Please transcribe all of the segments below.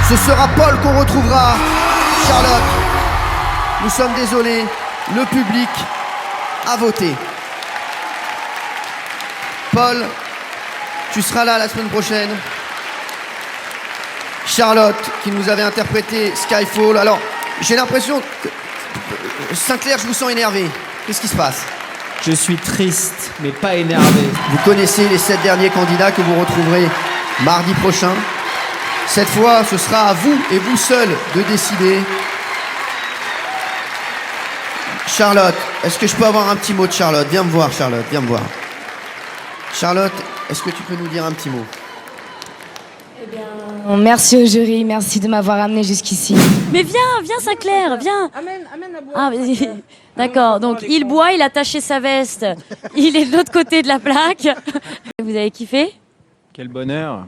Ce sera Paul qu'on retrouvera. Charlotte, nous sommes désolés, le public a voté. Paul, tu seras là la semaine prochaine. Charlotte, qui nous avait interprété Skyfall. Alors, j'ai l'impression que... Sinclair, je vous sens énervé. Qu'est-ce qui se passe? Je suis triste, mais pas énervé. Vous connaissez les 7 derniers candidats que vous retrouverez mardi prochain. Cette fois, ce sera à vous et vous seul de décider. Charlotte, est-ce que je peux avoir un petit mot de Charlotte? Viens me voir, Charlotte, viens me voir. Charlotte, est-ce que tu peux nous dire un petit mot? Eh bien, merci au jury, merci de m'avoir amené jusqu'ici. Mais viens Sinclair, viens. Amène à boire. Ah, d'accord, donc il boit, il a taché sa veste, il est de l'autre côté de la plaque. Vous avez kiffé? Quel bonheur.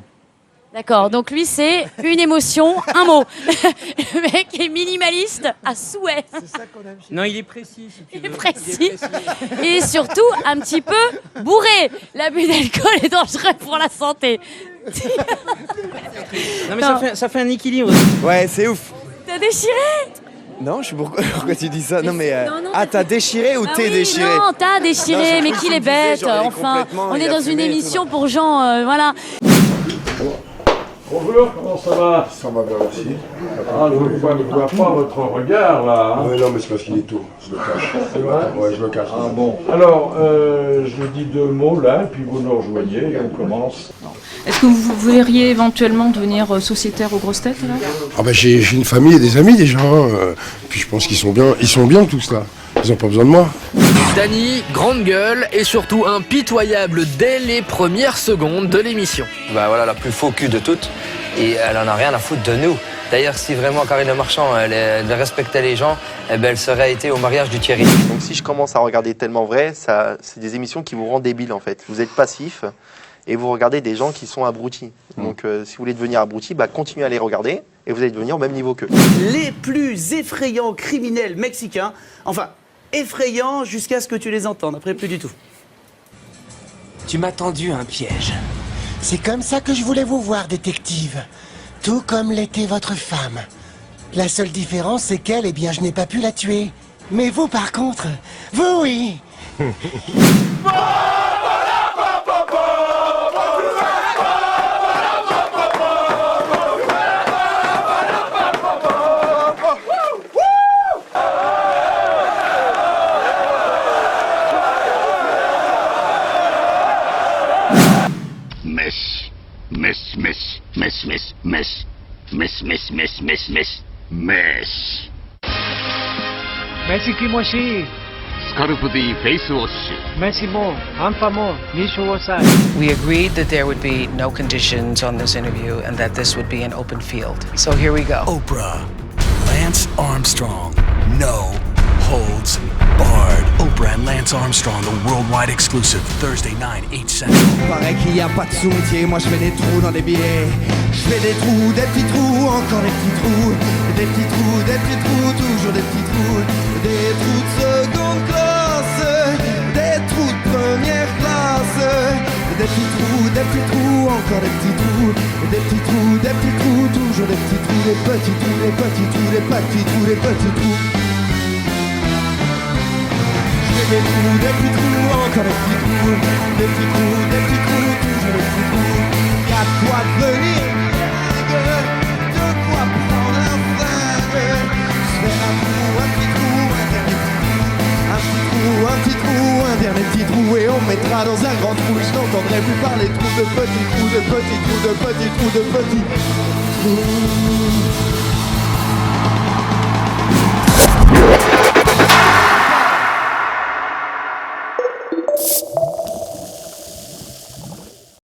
D'accord, donc lui c'est une émotion, un mot. Le mec est minimaliste à souhait. C'est ça qu'on aime chez Non, il est précis. Si tu Il est veux. précis. Et surtout un petit peu bourré. L'abus d'alcool est dangereux pour la santé. Non, mais ça fait un équilibre. Ouais, c'est ouf. T'as déchiré? Non, pourquoi tu dis ça? Non, mais. non, Ah, t'as déchiré ou t'es déchiré? Non, t'as déchiré, Non, mais je qu'il me est disais, bête. genre, il est Enfin, complètement, on il est a dans une fumé et émission pour gens, voilà. Bonjour, comment ça va? Ça va bien aussi. Ah, je ne vois pas votre regard là. Hein. Non, mais c'est parce qu'il est tôt. Je me cache. C'est vrai? Ouais, je me cache. Ah bon. Alors, je dis 2 mots là, puis vous nous rejoignez et on commence. Est-ce que vous verriez éventuellement devenir sociétaire aux grosses têtes alors? Ah bah j'ai une famille et des amis déjà. Puis je pense qu'ils sont bien tous là. Ils n'ont pas besoin de moi. Dany, grande gueule et surtout impitoyable dès les premières secondes de l'émission. Bah voilà, la plus faux cul de toutes. Et elle en a rien à foutre de nous. D'ailleurs, si vraiment Karine Marchand, elle respectait les gens, eh ben, elle serait été au mariage du Thierry. Donc si je commence à regarder Tellement Vrai, c'est des émissions qui vous rendent débile en fait. Vous êtes passif et vous regardez des gens qui sont abrutis. Donc si vous voulez devenir abruti, bah, continuez à les regarder et vous allez devenir au même niveau qu'eux. Les plus effrayants criminels mexicains, enfin effrayants jusqu'à ce que tu les entendes, après plus du tout. Tu m'as tendu un piège. C'est comme ça que je voulais vous voir, détective. Tout comme l'était votre femme. La seule différence, c'est qu'elle, eh bien, je n'ai pas pu la tuer. Mais vous, par contre, vous, oui. Mesh. メシキモシスカルプ the face wash メシもアンパも認証をさ We agreed that there would be no conditions on this interview and that this would be an open field. So here we go. Oprah, Lance Armstrong, no holds barred. Oprah and Lance Armstrong, the worldwide exclusive, Thursday 9, 8 Central. Paraît qu'il n'y a pas de soutier, moi je fais des trous dans les billets. Je fais des trous, des petits trous, encore des petits trous. Des petits trous, des petits trous, toujours des petits trous. Des trous de seconde classe, des trous de première classe. Des petits trous, encore des petits trous. Des petits trous, toujours des petits trous. Des petits trous, des petits trous, des petits trous, des petits trous. Des petits trous, encore des petits trous. Des petits trous, toujours des petits trous. Y'a de quoi devenir dingue, de quoi prendre un flingue. J'fais un trou, un petit trou, un dernier petit trou. Un petit trou, un dernier petit trou. Et on mettra dans un grand trou. Je n'entendrai plus parler de trous, de petits trous, de petits trous, de petits trous, de petits trous.